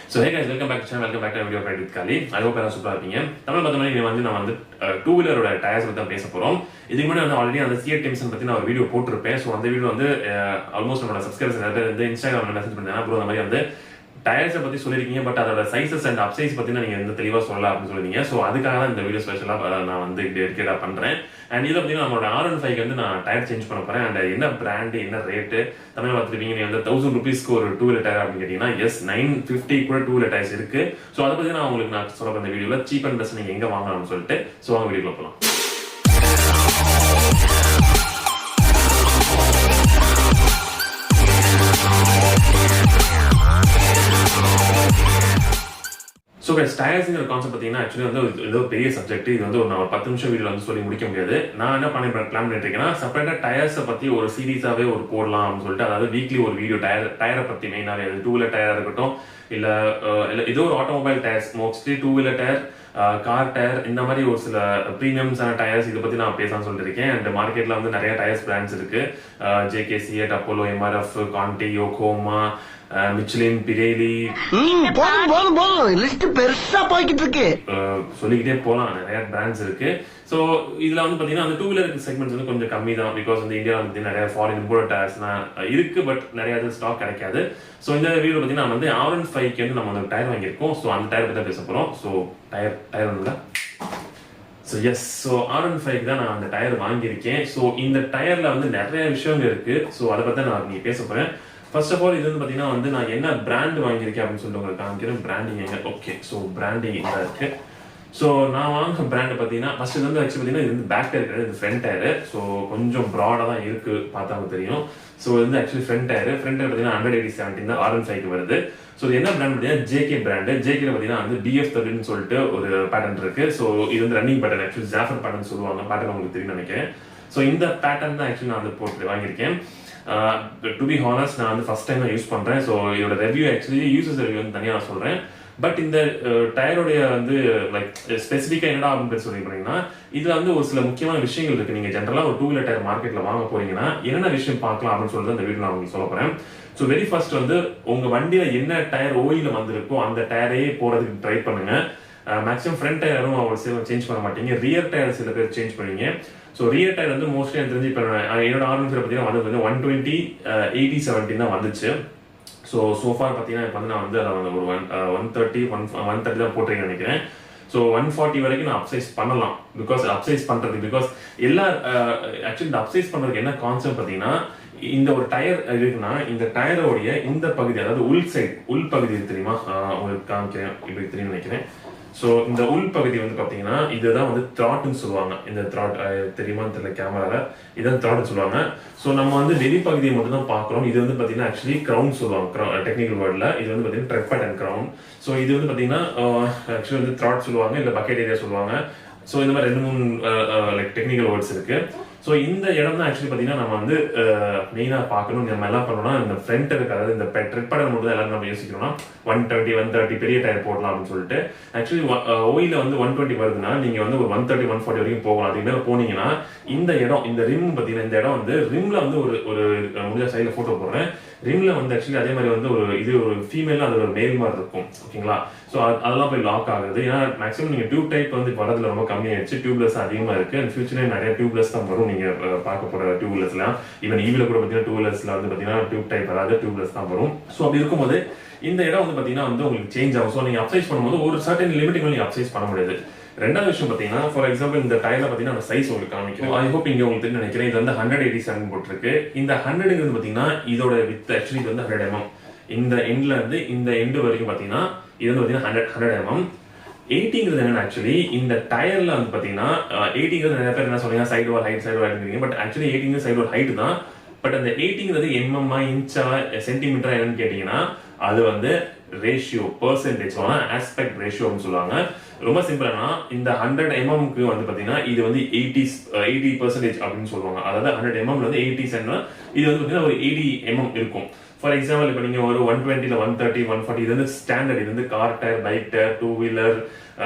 So hey guys, welcome back to channel, welcome back to video Friday with Kali. I hope எல்லாரும் சூப்பரா இருப்பீங்க. தமிழ் பார்த்தோம்னா நான் வந்து டூ வீலரோட டயர்ஸ் பத்தி தான் பேச போறோம். இதுக்கு முன்னாடி வந்து ஆல்ரெடி அந்த ceat டெம்ஷன் பத்தி நான் ஒரு வீடியோ போட்டிருப்பேன். ஸோ அந்த வீடியோ வந்து ஆல்மோஸ்ட் நம்மளோட சப்ஸ்கிரைபர்ஸ் நிறைய பேர் வந்து இன்ஸ்டாகிராம்ல மெசேஜ் பண்ணாங்க. அப்புறம் அந்த மாதிரி வந்து டயர்ஸை பத்தி சொல்லியிருக்கீங்க, பட் அதோட சைசஸ் அண்ட் அப்சைஸ் பத்தி நீங்க எந்த தெளிவா சொல்லலாம் அப்படின்னு சொல்லிருந்தீங்க. ஸோ அதுக்காக தான் இந்த வீடியோ ஸ்பெஷலா நான் வந்து டெடிகேட்டா பண்றேன். அண்ட் இதில் பார்த்தீங்கன்னா நம்மளோட R15 வந்து நான் டயர் சேஞ்ச் பண்ண போறேன். அண்ட் என்ன பிராண்டு, என்ன ரேட்டு தமிழ் பார்த்துருப்பீங்க. நீங்க வந்து 1000 rupeesக்கு ஒரு 2 wheeler டயர் அப்படின்னு கேட்டீங்கன்னா எஸ் 950 கூட 2 wheeler டயர்ஸ் இருக்கு. ஸோ அதை பத்தி நான் சொல்ல போற இந்த வீடியோல சீப் அண்ட் பெஸ்ட் நீங்க எங்க வாங்கலாம்னு சொல்லிட்டு ஸோ வாங்க வீடியோல போகலாம். ஸோ கைஸ், டயர்ஸ்ங்கிற கான்செப்ட் பார்த்தீங்கன்னா ஆக்சுவலி வந்து ஏதோ பெரிய சப்ஜெக்ட். இது வந்து நான் 10 நிமிஷம் வீடியோ வந்து சொல்லி முடிக்க முடியாது. நான் என்ன பிளான் பண்ணிட்டு இருக்கேன்னா, செப்பரேட்டாக டயர்ஸை பற்றி ஒரு சீரீஸாகவே ஒரு போடலாம் அப்படின்னு சொல்லிட்டு, அதாவது வீக்லி ஒரு வீடியோ டயரை பற்றி மெயினாகவே, அது 2 wheeler டயராக இருக்கட்டும், இல்லை ஏதோ ஒரு automobile tyres, mostly 2 wheeler tyre, car tyre, இந்த மாதிரி ஒரு சில ப்ரீமியம்ஸான டயர்ஸ் இதை பற்றி நான் பேசலாம்னு சொல்லிட்டு இருக்கேன். அண்ட் மார்க்கெட்டில் வந்து நிறைய டயர்ஸ் பிராண்ட்ஸ் இருக்கு. JK, CEAT, Apollo, MRF, Conti, Yokohama, Michelin, Pirelli, சொல்லிக்கிட்டே போலாம். நிறைய பிராண்ட்ஸ் இருக்கு. ஸோ இதுல வந்து பாத்தீங்கன்னா அந்த 2 wheeler செக்மெண்ட்ஸ் வந்து கொஞ்சம் கம்மி தான். பிகாஸ் வந்து இந்தியாவில் வந்து நிறைய ஃபாரின் இம்போர்ட் டயர்ஸ்லாம் இருக்கு, பட் நிறைய ஸ்டாக் கிடைக்காது. ஸோ இந்த வீடியோ பார்த்தீங்கன்னா நம்ம வந்து R15 வந்து நம்ம வந்து டயர் வாங்கியிருக்கோம். ஸோ அந்த டயர் பற்றி பேச போறோம். ஸோ டயர் வந்து ஸோ எஸ், ஸோ R15 தான் நான் அந்த டயர் வாங்கியிருக்கேன். ஸோ இந்த டயர்ல வந்து நிறைய விஷயங்கள் இருக்கு. ஸோ அதை பத்தி நான் நீங்க பேச போறேன். ஃபர்ஸ்ட் ஆஃப் ஆல் இது வந்து பாத்தீங்கன்னா வந்து நான் என்ன பிராண்ட் வாங்கியிருக்கேன் அப்படின்னு சொல்லிட்டு உங்களுக்கு காமிக்கிறேன். பிராண்டிங் எங்க, ஓகே. ஸோ பிராண்டிங் இங்க இருக்கு. ஸோ நான் வாங்க பிராண்ட் பார்த்தீங்கன்னா ஃபர்ஸ்ட் வந்து ஆக்சுவலி பார்த்தீங்கன்னா இது வந்து பேக் டயர் கிடையாது, இது ஃப்ரண்ட் டயர். ஸோ கொஞ்சம் ப்ராடாக தான் இருக்கு, பார்த்தாங்க தெரியும். ஸோ இது வந்து ஆக்சுவலி ஃப்ரண்ட் டயர் பார்த்தீங்கன்னா 180/70 தான் R15 வருது. ஸோ இது என்ன பிராண்ட் பார்த்தீங்கன்னா ஜேகே பிராண்டு. ஜேகேல பார்த்தீங்கன்னா வந்து DF30 சொல்லிட்டு ஒரு பேட்டர்ன் இருக்கு. ஸோ இது வந்து ரன்னிங் பேட்டர்ன், ஆக்சுவலி ஜாஃபர் பேட்டர்ன் சொல்லுவாங்க. பேட்டர்ன் உங்களுக்கு தெரியும் நினைக்கிறேன். ஸோ இந்த பேட்டர்ன் தான் ஆக்சுவலி நான் வந்து போட்டு வாங்கியிருக்கேன். டு பி ஹானஸ்ட், நான் வந்து ஃபர்ஸ்ட் டைம் யூஸ் பண்றேன். ஸோ இதோட ரிவ்யூ ஆக்சுவலி யூசர்ஸ் ரிவ்யூ வந்து தனியாக நான் சொல்றேன். பட் இந்த டயருடைய வந்து லைக் ஸ்பெசிஃபிக்கா என்னடா அப்படின்னு சொல்லி போனீங்கன்னா, இதுல வந்து ஒரு சில முக்கியமான விஷயங்கள் இருக்கு. நீங்க ஜென்ரலா ஒரு 2 wheeler டயர் மார்க்கெட்ல வாங்க போறீங்கன்னா என்னென்ன விஷயம் பார்க்கலாம் அப்படின்னு சொல்லிட்டு இந்த வீடியோ நான் உங்களுக்கு சொல்ல போறேன். ஸோ வெரி ஃபர்ஸ்ட் வந்து உங்க வண்டியில என்ன டயர் ஓயில வந்திருக்கோ அந்த டயரையே போறதுக்கு ட்ரை பண்ணுங்க. மேக்ஸிமம் ஃப்ரண்ட் டயரும் அவ்வளோ சேஞ்ச் பண்ண மாட்டீங்க. ரியர் டயர் சில பேர் சேஞ்ச் பண்ணுவீங்க. ஸோ ரியர் டயர் வந்து மோஸ்ட்லி எனக்கு தெரிஞ்சு இப்போ என்னோட R15 பார்த்தீங்கன்னா வந்து 120/80/70 தான் வந்துச்சு. ஸோ சோஃபார் பார்த்தீங்கன்னா இப்போ வந்து நான் வந்து அதை ஒரு 130 தான் போட்டிருக்கேன் நினைக்கிறேன். ஸோ 140 வரைக்கும் நான் அப்சைஸ் பண்ணலாம். பிகாஸ் எல்லா ஆக்சுவலி இந்த அப்சைஸ் பண்றதுக்கு என்ன கான்செப்ட் பார்த்தீங்கன்னா, இந்த ஒரு டயர் இருக்குன்னா இந்த டயரோடைய இந்த பகுதி, அதாவது உள் பகுதி தெரியுமா, உங்களுக்கு காமிக்கிறேன், இப்படி தெரியும் நினைக்கிறேன். ஸோ இந்த உள் பகுதி வந்து பார்த்தீங்கன்னா இதுதான் வந்து த்ராட்னு சொல்லுவாங்க. இந்த த்ராட் தெரியுமான்னு தெரியல கேமரால, இதான் த்ராட்னு சொல்லுவாங்க. ஸோ நம்ம வந்து வெளிப்பகுதியை மட்டும் தான் பார்க்குறோம். இது வந்து பார்த்தீங்கன்னா ஆக்சுவலி கிரவுன் சொல்லுவாங்க டெக்னிக்கல் வேர்டில். இது வந்து பார்த்தீங்கன்னா ட்ரெட் பேட்டர்ன் கிரவுன். ஸோ இது வந்து பார்த்தீங்கன்னா ஆக்சுவலி வந்து த்ராட் சொல்லுவாங்க, இல்லை பக்கெட் ஏரியா சொல்லுவாங்க. ஸோ இந்த மாதிரி 2-3 லைக் டெக்னிக்கல் வேர்ட்ஸ் இருக்கு. ஸோ இந்த இடம் தான் ஆக்சுவலி பார்த்தீங்கன்னா நம்ம வந்து மெயினாக பார்க்கணும். நம்ம எல்லாம் பண்ணோம்னா இந்த ஃப்ரண்ட் இருக்கு, அதாவது இந்த ட்ரெட் பேட்டர்ன் மட்டும் தான் எல்லாரும் நம்ம யோசிக்கணும்னா 120/130 பெரிய டயர் போடலாம் அப்படின்னு சொல்லிட்டு. ஆக்சுவலி ஓயில வந்து 120 வருதுன்னா நீங்க வந்து ஒரு 130/140 வரைக்கும் போகலாம். அதுக்கு மேலே போனீங்கன்னா இந்த இடம், இந்த ரிம் பார்த்தீங்கன்னா இந்த இடம் வந்து ரிம்ல வந்து ஒரு முடிஞ்ச சைடில் போட்டோ போடுறேன். ரிம்ல வந்து ஆக்சுவலி அதே மாதிரி வந்து ஒரு ஃபீமேல், அது ஒரு மேல் மாதிரி இருக்கும். ஓகேங்களா? ஸோ அதெல்லாம் போய் லாக் ஆகுது. ஏன்னா மேக்ஸிமம் நீங்க டியூப் டைப் வந்து வரதுல ரொம்ப கம்மியாயிடுச்சு, டியூப்லெஸ் அதிகமா இருக்கு. அண்ட் ஃபியூச்சர்ல நிறைய டியூப்லெஸ் தான் வரும். நீங்க பார்க்க போற டியூப்லெஸ்லாம் ஈவன் ஈவில கூட பார்த்தீங்கன்னா 2 wheelersல வந்து பார்த்தீங்கன்னா டியூப் டைப் வராது, டியூப்லெஸ் தான் வரும். ஸோ அப்படி இருக்கும்போது இந்த இடம் வந்து பார்த்தீங்கன்னா வந்து உங்களுக்கு சேஞ்ச் ஆகும். ஸோ நீங்க அப்சைஸ் பண்ணும்போது ஒரு சர்டன் லிமிட்டுக்கு நீங்க அப்சைஸ் பண்ண முடியாது. ரெண்டாவது விஷயம் பார்த்தீங்கன்னா, ஃபார் எக்ஸாம்பிள் இந்த டயர்ல பார்த்தீங்கன்னா அந்த சைஸ் உங்களுக்கு காமிக்கும். ஐ ஹோப் இங்க உங்களுக்கு தெரியும் நினைக்கிறேன். இது வந்து 187 போட்டிருக்கு. இந்த 100ங்கிறது பார்த்தீங்கன்னா இதோட வித் ஆக்சுவலி இது வந்து 100 mm. இந்த எண்ட்ல இருந்து இந்த எண்டு வரைக்கும் பார்த்தீங்கன்னா இது வந்து பார்த்தீங்கன்னா 100 mm. 80ங்கிறது என்னன்னா ஆக்சுவலி இந்த டயர்ல வந்து பார்த்தீங்கன்னா 80ங்கிறது நிறைய பேர் என்ன சொல்றீங்க, side wall height. But actually 80ங்கிறது சைடு வால் ஹைட் தான். பட் அந்த 80ங்கிறது எம்எம்மா, இன்ச்சா, சென்டிமீட்டரா என்னன்னு கேட்டீங்கன்னா அது வந்து ரேஷியோ, பெர்சென்டேஜ், ஆஸ்பெக்ட் ரேஷியோன்னு சொல்லுவாங்க. ரொம்ப சிம்பிளானா இந்த 100 mmக்கு வந்து பாத்தீங்கன்னா இது வந்து 80% அப்படின்னு சொல்லுவாங்க. அதாவது 100 mmல வந்து 80 இது வந்து பாத்தீங்கன்னா ஒரு 80 mm இருக்கும். ஃபார் எக்ஸாம்பிள் இப்போ நீங்க ஒரு 120, 130, 140 இது வந்து ஸ்டாண்டர்ட். இது வந்து car tyre, bike tyre, 2 wheeler,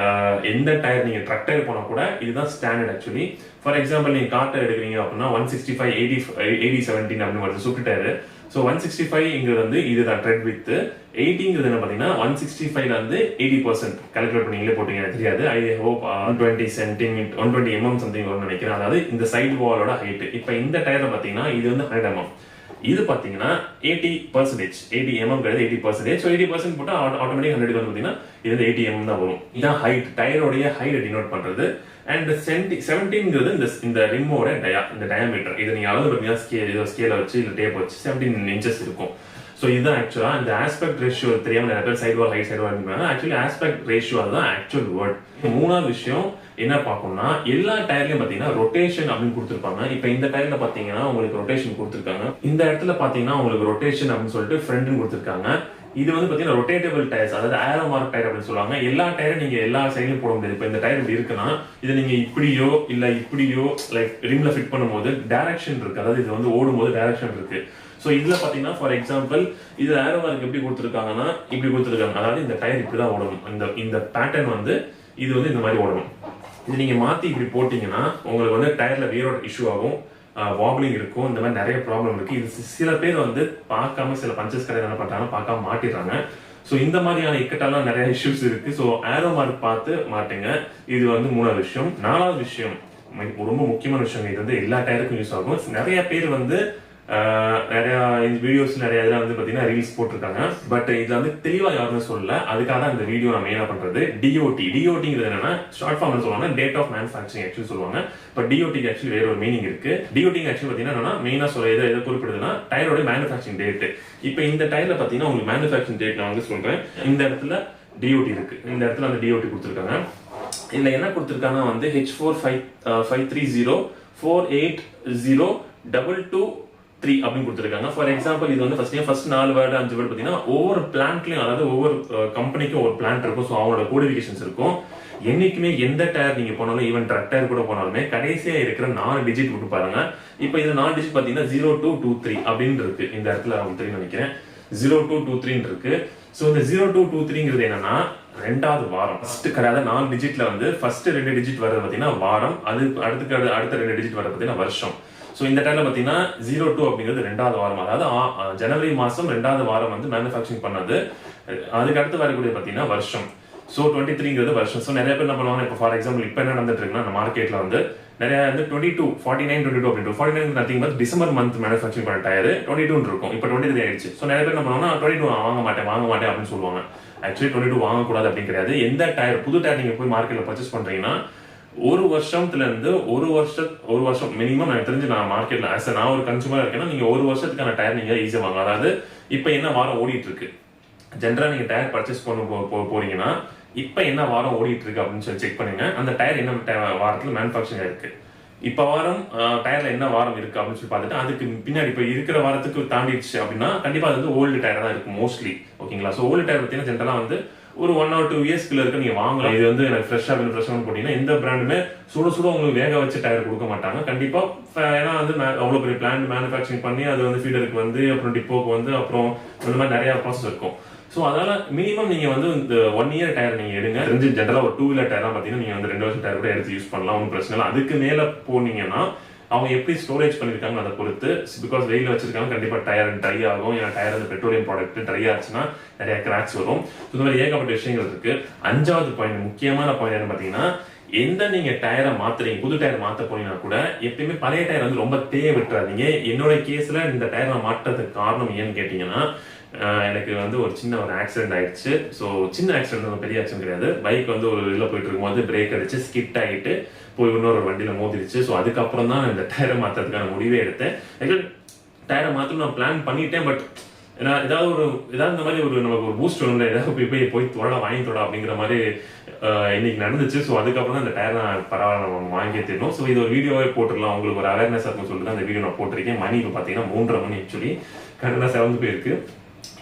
எந்த டயர், நீங்க ட்ரக் டயர் போனா கூட இதுதான் ஸ்டாண்டர்ட் ஆக்சுவலி. ஃபார் எக்ஸாம்பிள் நீங்க கார் டயர் எடுக்கிறீங்க அப்படின்னா 165/80/70 அப்படின்னு வருது ஸ்விஃப்ட் டயர். ஸோ 165 வந்து இதுதான் ட்ரெட் வித். 80 என்ன பார்த்தீங்கன்னா 165 வந்து 80% கால்குலேட் பண்ணி நீங்களே போட்டீங்க, தெரியாது. ஐ ஹோப் 120 சென்டிமீட்டர் 120 சம்திங் வரும்னு நினைக்கிறேன். அதாவது இந்த சைடு வாலோட ஹைட். இப்போ இந்த டயர்ல பார்த்தீங்கன்னா இது வந்து 100 mm, இது பார்த்தீங்கன்னா 80%, 80 கிடையாது 80%. ஸோ 80% போட்டால் ஆட்டோமேட்டிக் 100 வந்து பார்த்தீங்கன்னா இது வந்து 80 தான் வரும். இதான் ஹைட், டயரோடைய ஹைட் டினோட் பண்றது. அண்ட் 17 இந்த ரிம்மோட இந்த டயாமீட்டர். இதை நீங்க அளவு பார்த்தீங்கன்னா ஸ்கேல வச்சு இல்லை டேப் வச்சு 17 inches இருக்கும். ஸோ இதுதான் ஆக்சுவலா இந்த ஆஸ்பெக்ட் ரேஷியோ தெரியாம நிறைய பேர் side wall height side wall. Actually aspect ratio அதுதான் ஆக்சுவல் வேர்ட். மூணாவது விஷயம் என்ன பார்க்கணும்னா எல்லா டயர்லயும் பாத்தீங்கன்னா ரொட்டேஷன் அப்படின்னு கொடுத்துருப்பாங்க. இப்போ இந்த டயர்ல பாத்தீங்கன்னா உங்களுக்கு ரொட்டேஷன் கொடுத்துருக்காங்க. இந்த இடத்துல பாத்தீங்கன்னா உங்களுக்கு ரொட்டேஷன் அப்படின்னு சொல்லிட்டு ஃப்ரண்ட் கொடுத்துருக்காங்க. இது வந்து பாத்தீங்கன்னா ரொட்டேட்டபிள் டயர்ஸ், அதாவது ஏரோ மார்க் டயர் அப்படின்னு சொல்லுவாங்க. எல்லா டயரும் நீங்க எல்லா சைட்லயும் போட முடியாது. இப்போ இந்த டயர் இப்படி இருக்குன்னா இதை நீங்க இப்படியோ இல்ல இப்படியோ லைக் ரிம்ல ஃபிட் பண்ணும்போது டைரக்ஷன் இருக்கு, அதாவது இது வந்து ஓடும் போது டைரக்ஷன் இருக்கு. ஸோ இதுல பாத்தீங்கன்னா ஃபார் எக்ஸாம்பிள் இது ஏரோ மார்க் எப்படி கொடுத்துருக்காங்கன்னா இப்படி கொடுத்துருக்காங்க, அதாவது இந்த டயர் இப்படிதான் ஓடணும். இந்த பேட்டர்ன் வந்து இது வந்து இந்த மாதிரி ஓடணும். இது நீங்க மாத்தி இப்படி போட்டீங்கன்னா உங்களுக்கு வந்து டயர்ல வியரோட் இஷ்யூ ஆகும், வாப்லிங் இருக்கும், இந்த மாதிரி நிறைய ப்ராப்ளம் இருக்கு. இது சில பேர் வந்து பார்க்காம சில பஞ்சஸ் கடை என்ன பண்றாங்க பார்க்காம மாட்டிடுறாங்க. ஸோ இந்த மாதிரியான இக்கட்டாலாம் நிறைய இஷ்யூஸ் இருக்கு. ஸோ ஏரோ மார்க் பார்த்து மாட்டுங்க. இது வந்து மூணாவது விஷயம். நாலாவது விஷயம் ரொம்ப முக்கியமான விஷயம், இது வந்து எல்லா டயருக்கும் யூஸ் ஆகும். நிறைய பேர் வந்து நிறைய வீடியோஸ் நிறைய இதுல வந்து பாத்தீங்கன்னா ரீல்ஸ் போட்டிருக்காங்க. பட் இதுல வந்து தெளிவா யாருமே சொல்லல. அதுக்காக தான் இந்த வீடியோ நான் மெயினா பண்றது. டிஓடிங்கிறது என்னன்னா ஷார்ட் ஃபார்ம் சொல்லுவாங்க, டேட் ஆஃப் மேனுஃபேக்சரிங் ஆக்சுவலி சொல்லுவாங்க. பட் டிஓடிக்கு ஆக்சுவலி வேற ஒரு மீனிங் இருக்கு. டிஓடிங் ஆக்சுவலி பாத்தீங்கன்னா மெயினா சொல்ல எதை குறிப்பிடுதுன்னா டயரோட மேனுஃபேக்சரிங் டேட். இப்போ இந்த டயர்ல பாத்தீங்கன்னா உங்களுக்கு மேனுஃபேக்சரிங் டேட் நான் வந்து சொல்றேன். இந்த இடத்துல டிஓடி இருக்கு, இந்த இடத்துல அந்த டிஓடி கொடுத்துருக்காங்க. இதுல என்ன கொடுத்துருக்காங்க வந்து H453048022 அப்படின்னு கொடுத்துருக்காங்க. ஃபார் எக்ஸாம்பிள் இது வந்து ஃபர்ஸ்ட் 4 வேர்டு 5 வேர்டு பார்த்தீங்கன்னா ஒவ்வொரு பிளான்ட்லயும், அதாவது ஒவ்வொரு கம்பெனிக்கும் ஒரு பிளான்ட் இருக்கும். ஸோ அவங்களோட கோடிஃபிகேஷன்ஸ் இருக்கும். என்னைக்குமே எந்த டயர் நீங்க போனாலும், ஈவன் ட்ரக் டயர் கூட போனாலுமே கடைசியா இருக்கிற 4 டிஜிட் விட்டு பாருங்க. இப்போ இது 4 டிஜிட் பார்த்தீங்கன்னா 0223 அப்படின்னு இருக்கு. இந்த இடத்துல அவங்க தெரியும் நினைக்கிறேன் 0223 இருக்கு. ஸோ இந்த 0223 என்னன்னா ரெண்டாவது வாரம். அதாவது 4 டிஜிட்ல வந்து ஃபர்ஸ்ட் 2 டிஜிட் வர்றது பார்த்தீங்கன்னா வாரம், அது அடுத்த 2 டிஜிட் வர்றது பார்த்தீங்கன்னா வருஷம். ஸோ இந்த டைம்ல பார்த்தீங்கன்னா 02 அப்படிங்கிறது ரெண்டாவது வாரம், அதாவது ஜனவரி மாசம் ரெண்டாவது வாரம் வந்து மேனுஃபேக்சரிங் பண்ணது. அதுக்கு அடுத்து வரக்கூடிய பார்த்தீங்கன்னா வருஷம். ஸோ 23 வருஷம். ஸோ நிறைய பேர் என்ன பண்ணுவாங்க, இப்போ ஃபார் எக்ஸாம்பிள் இப்போ என்ன நடந்துட்டு இருக்குன்னா அந்த மார்க்கெட்ல வந்து நிறைய வந்து 22 49 22 அப்படின்னு 49 nothing but December month manufacturing பண்ண டயர் 22 இருக்கும். இப்போ 23 ஆயிடுச்சு. ஸோ நிறைய பேர் என்ன பண்ணுவாங்கன்னா 22 வாங்க மாட்டேன் அப்படின்னு சொல்லுவாங்க. ஆக்சுவலி 22 வாங்கக்கூடாது அப்படின்னு கிடையாது. எந்த டயர் புது டயர் நீங்க போய் மார்க்கெட்ல பர்ச்சேஸ் பண்றீங்கன்னா ஒரு வருஷத்துல இருந்து ஒரு வருஷம் மினிமம் எனக்கு தெரிஞ்சு நான் மார்க்கெட்ல நான் ஒரு கன்சூமர் இருக்கேன்னா நீங்க ஒரு வருஷத்துக்கான டயர் நீங்க ஈஸியா வாங்க. அதாவது இப்ப என்ன வாரம் ஓடிட்டு இருக்கு, ஜென்ரலா நீங்க டயர் பர்ச்சேஸ் பண்ண போறீங்கன்னா இப்ப என்ன வாரம் ஓடிட்டு இருக்கு அப்படின்னு சொல்லி செக் பண்ணுங்க. அந்த டயர் என்ன வாரத்துல மேனுஃபேக்சரிங் இருக்கு, இப்ப வாரம் டயர்ல என்ன வாரம் இருக்கு அப்படின்னு சொல்லி பார்த்துட்டு அதுக்கு பின்னாடி இப்ப இருக்கிற வாரத்துக்கு தாண்டிடுச்சு அப்படின்னா கண்டிப்பா அது வந்து ஓல்டு டயர் தான் இருக்கும் மோஸ்ட்லி. ஓகேங்களா? ஸோ ஓல்டு டயர் பார்த்தீங்கன்னா ஜென்ரலா வந்து ஒரு 1 or 2 இயர்ஸ்க்குள்ள இருக்க நீங்க வாங்கலாம். இது வந்து எனக்கு ஃப்ரெஷ்ஷா போட்டீங்கன்னா எந்த பிராண்டுமே சுட உங்களுக்கு வேக வச்சு டயர் கொடுக்க மாட்டாங்க கண்டிப்பா. ஏன்னா வந்து அவ்வளவு பெரிய பிளான்ட் மேனுஃபேக்சரிங் பண்ணி அது வந்து ஃபீடருக்கு வந்து அப்புறம் டிப்போக்கு வந்து அப்புறம் இந்த மாதிரி நிறைய ப்ராசஸ் இருக்கும். ஸோ அதனால மினிமம் நீங்க வந்து இந்த 1 year டயர் நீங்க எடுங்க. தெரிஞ்சு ஜென்ரலா ஒரு 2 wheeler டயர் பாத்தீங்கன்னா நீங்க வந்து 2 வருஷம் டயர் கூட எடுத்து யூஸ் பண்ணலாம், ஒன்றும் பிரச்சனை இல்லை. அதுக்கு மேல போனீங்கன்னா அவங்க எப்படி ஸ்டோரேஜ் பண்ணிருக்காங்க அதை பொறுத்து. பிகாஸ் வெயில வச்சிருக்காங்க கண்டிப்பா டயர் ட்ரை ஆகும். ஏன்னா டயர் வந்து பெட்ரோலியம் ப்ராடக்ட் ட்ரை ஆச்சுன்னா நிறைய கிராக்ஸ் வரும். இந்த மாதிரி ஏகப்பட்ட விஷயங்கள் இருக்கு. 5வது பாயிண்ட், முக்கியமான பாயிண்ட் என்ன பாத்தீங்கன்னா, எந்த நீங்க டயரை மாத்துறீங்க, புது டயர் மாத்த போனீங்கன்னா கூட எப்பயுமே பழைய டயர் வந்து ரொம்ப தேய விட்டுறாதீங்க. என்னோட கேஸ்ல இந்த டயர் நான் மாற்றதுக்கு காரணம் ஏன்னு கேட்டீங்கன்னா, எனக்கு வந்து ஒரு சின்ன ஆக்சிடென்ட் ஆயிடுச்சு. ஸோ சின்ன ஆக்சிடென்ட், பெரிய ஆக்சிடென்ட் கிடையாது. பைக் வந்து ஒரு இதில் போயிட்டு இருக்கும்போது பிரேக் அடிச்சு ஸ்கிட் ஆகிட்டு போய் இன்னொரு வண்டியில மோதிருச்சு. ஸோ அதுக்கப்புறம் தான் இந்த டயரை மாத்துறதுக்கான முடிவே எடுத்தேன். டயரை மாத்தணும் நான் பிளான் பண்ணிட்டேன். பட் ஏதாவது இந்த மாதிரி நமக்கு ஒரு பூஸ்ட் ஒன்று ஏதாவது போய் வாங்கி தொட அப்படிங்கிற மாதிரி இன்னைக்கு நடந்துச்சு. ஸோ அதுக்கப்புறம் தான் இந்த டயர் நான் பரவாயில்ல நம்ம வாங்கியே தரணும். ஸோ இது ஒரு வீடியோவே போட்டுடலாம், உங்களுக்கு ஒரு அவேர்னஸ் இருக்கும் சொல்லிட்டு அந்த வீடியோ நான் போட்டிருக்கேன். மணி இப்போ பார்த்தீங்கன்னா 3:30 மணி ஆக்சுவலி கரெக்டாக 7 போயிருக்கு.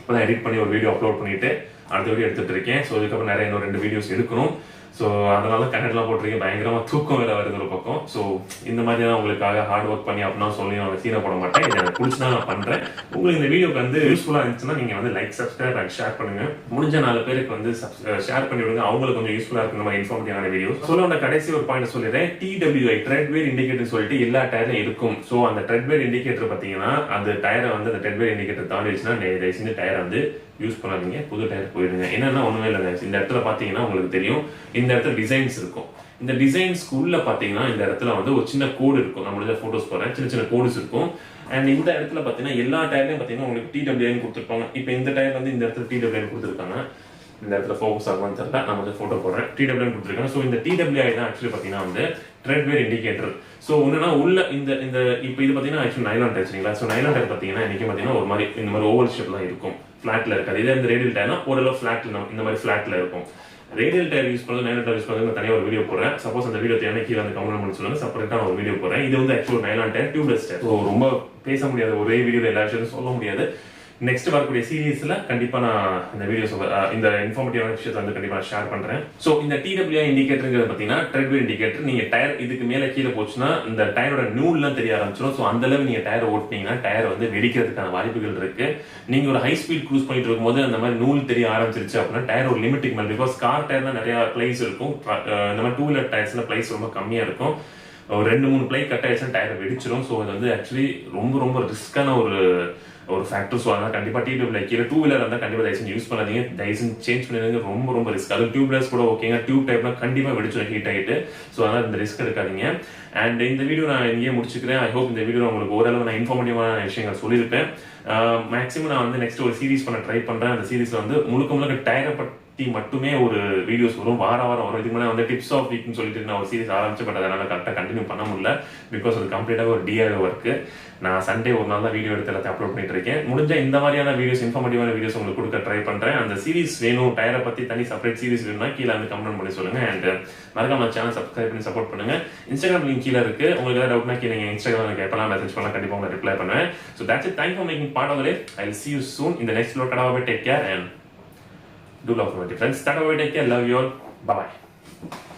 இப்போதான் எடிட் பண்ணி ஒரு வீடியோ அப்லோட் பண்ணிட்டு அடுத்த வீடியோ எடுத்துட்டு இருக்கேன். ஸோ இதுக்கப்புறம் நிறைய இன்னும் 2 வீடியோஸ் எடுக்கணும். ஸோ அதனால கண்டென்ட்லாம் போட்டிருக்கேன். பயங்கரமாக தூக்கம் வேற வருது ஒரு பக்கம். ஸோ இந்த மாதிரி தான் உங்களுக்காக ஹார்ட் ஒர்க் பண்ணி அப்படின்னா சொல்லி நான் சீனை போட மாட்டேன். இது எனக்கு பிடிச்சி தான் நான் பண்ணுறேன். உங்களுக்கு இந்த வீடியோக்கு வந்து யூஸ்ஃபுல்லாக இருந்துச்சுன்னா நீங்கள் வந்து லைக், சப்ஸ்கிரைப் அண்ட் ஷேர் பண்ணுங்க. முடிஞ்ச 4 பேருக்கு வந்து ஷேர் பண்ணி விடுங்க. அவங்களுக்கு கொஞ்சம் யூஸ்ஃபுல்லாக இருக்கிற மாதிரி இன்ஃபார்மேட்டிவான வீடியோ. சொல்ல கடைசி ஒரு பாயிண்ட் சொல்லிடுறேன். TWI ட்ரெட்வேர் இண்டிகேட்டர் சொல்லிட்டு எல்லா டயர்லையும் இருக்கும். ஸோ அந்த ட்ரெட்வேர் இண்டிகேட்டர் பார்த்தீங்கன்னா அந்த டயரை வந்து அந்த ட்ரெட்வேர் இண்டிகேட்டர் தாண்டி வச்சுன்னா தயவு செஞ்சு டயரை வந்து யூஸ் பண்ணாதீங்க. புது டயர் போயிடுங்க. என்னன்னா ஒண்ணுமே இல்லைங்க. இந்த இடத்துல பாத்தீங்கன்னா உங்களுக்கு தெரியும், இந்த இடத்துல டிசைன்ஸ் இருக்கும். இந்த டிசைன்ஸ்க்குள்ள பாத்தீங்கன்னா இந்த இடத்துல வந்து ஒரு சின்ன கோடு இருக்கும். நான் முடிஞ்ச போட்டோஸ் போறேன். சின்ன சின்ன கோட்ஸ் இருக்கும். அண்ட் இந்த இடத்துல பாத்தீங்கன்னா எல்லா டயர்லயும் பாத்தீங்கன்னா உங்களுக்கு TWI கொடுத்துருப்பாங்க. இப்போ இந்த டயர் வந்து இந்த இடத்துல TWI கொடுத்துருக்காங்க. இந்த இடத்துல ஃபோக்கஸ் ஆகும்னு தெரியல. நான் வந்து போட்டோ போடுறேன். TWI கொடுத்துருக்காங்க. ஸோ இந்த TWI தான் ஆக்சுவலி பாத்தீங்கன்னா வந்து ட்ரெட்வேர் இண்டிகேட்டர். ஸோ ஒன்றுனா உள்ள இந்த இந்த இப்போ இது பார்த்தீங்கன்னா ஆக்சுவலி நைலான் டயர் சரிங்களா. ஸோ நைலான் டயர் பார்த்தீங்கன்னா இன்னைக்கு பார்த்தீங்கன்னா ஒரு மாதிரி இந்த மாதிரி ஓவல் ஷேப்லாம் இருக்கும். ஃபிளாட்ல இருக்காது. இதே இந்த ரேடியல் டயர்னா ஓரளவு ஃபிளாட்ல இந்த மாதிரி ஃபிளாட்ல இருக்கும். ரேடியல் டயர் யூஸ் பண்ணுறது, நைலான் டயர் யூஸ் பண்ணுறது தனியாக ஒரு வீடியோ போடுறேன். சப்போஸ் அந்த வீடியோ தேவை கீழே வந்து கமெண்ட் பண்ணி சொல்லுங்க. செப்பரேட்டான ஒரு வீடியோ போடுறேன். இது வந்து actually nylon tyre, tubeless tyre. So ரொம்ப பேச முடியாது, ஒரே வீடியோவில் எல்லா விஷயத்தையும் சொல்ல முடியாது. நெக்ஸ்ட் வரக்கூடிய சீரீஸ்ல கண்டிப்பா நான் இந்த வீடியோஸ் இந்த இன்ஃபார்மேட்டிவான விஷயத்தை வந்து கண்டிப்பா ஷேர் பண்றேன். சோ இந்த TWI இண்டிகேட்டர்ங்கிறது பாத்தீங்கன்னா ட்ரெட்வேர் இண்டிகேட்டர். நீங்க டயர் இதுக்கு மேல கீழே போச்சுன்னா இந்த டயரோட நூல்லாம் தெரிய ஆரம்பிச்சிடும். ஸோ அந்த அளவு நீங்க டயர் ஓட்டினீங்கன்னா டயர் வந்து வெடிக்கிறதுக்கான வாய்ப்புகள் இருக்கு. நீங்க ஒரு ஹை ஸ்பீட் க்ரூஸ் பண்ணிட்டு இருக்கும்போது அந்த மாதிரி நூல் தெரிய ஆரம்பிச்சிருச்சு அப்படின்னா டயர் ஒரு லிமிட்டுக்கு மேல, பிகாஸ் கார் டயர்ல நிறைய பிளேஸ் இருக்கும். இந்த மாதிரி 2 வீலர் டயர்ஸ்ல பிளேஸ் ரொம்ப கம்மியா இருக்கும். ஒரு 2-3 பிளே கட் ஆயிடுச்சுன்னா டயர் வெடிச்சிடும். ஸோ அது வந்து ஆக்சுவலி ரொம்ப ரொம்ப ரிஸ்கான ஒரு ஃபேக்டர். ஸோ அதனால் கண்டிப்பாக TWI கீழே 2 வீலர் இருந்தால் கண்டிப்பாக தயவுசெய்து யூஸ் பண்ணாதீங்க. தயவுசெய்து சேஞ்ச் பண்ணிடுங்க. ரொம்ப ரொம்ப ரிஸ்க். அது டியூப்லெஸ் கூட ஓகேங்க. டியூப் டைப்னா கண்டிப்பாக வெடிச்சிடும் ஹீட் ஆகிட்டு. ஸோ அதனால் இந்த ரிஸ்க் எடுக்காதீங்க. அண்ட் இந்த வீடியோ நான் இங்கேயே முடிச்சுக்கிறேன். ஐ ஹோப் இந்த வீடியோ உங்களுக்கு ஓரளவு நான் இன்ஃபார்மேட்டிவான விஷயங்கள் சொல்லியிருப்பேன். மேக்ஸிமம் நான் வந்து நெக்ஸ்ட் ஒரு சீரிஸ் பண்ண ட்ரை பண்ணுறேன். அந்த சீரிஸில் வந்து முழுக்க டயரை பற்றி மட்டுமே ஒரு வீடியோஸ் வரும். வாரம் வரும். இதுக்கு முன்னாடி வந்து டிப்ஸ் ஆஃப் வீக்னு சொல்லிட்டு நான் ஒரு சீரிஸ் ஆரம்பிச்சு, பட் அதனால கரெக்டாக கண்டினியூ பண்ண முடியல. பிகாஸ் அது கம்ப்ளீட்டாக ஒரு DIY ஒர்க்கு. நான் சண்டே ஒரு நாள் தான் வீடியோ எடுத்து எல்லாத்தையும் அப்லோட் பண்ணிட்டு இருக்கேன். முடிஞ்ச இந்த மாதிரியான வீடியோஸ், இன்ஃபார்மேட்டிவான வீடியோஸ் உங்களுக்கு கொடுக்க ட்ரை பண்றேன். அந்த சீரிஸ் வேணும், டயரை பத்தி தனி செப்பரேட் சீரிஸ் வேணும்னா கீழே வந்து கமெண்ட் பண்ணி சொல்லுங்க. அண்ட் மறக்காம சேனல் சப்ஸ்கிரைப் பண்ணி சப்போர்ட் பண்ணுங்க. இன்ஸ்டாகிராம் லிங்க் கீழே இருக்கு. உங்களுக்கு ஏதாவது டவுட்னா கீழே இன்ஸ்டாகிராம் எப்பலாம் மெசேஜ் பண்ணலாம், கண்டிப்பா உங்களுக்கு ரிப்ளை பண்ணுவேன். So that's it. Thank for making part of it. I will see you soon in the next vlog. Take care and do love for my friends. Take care. Love you all. Bye bye.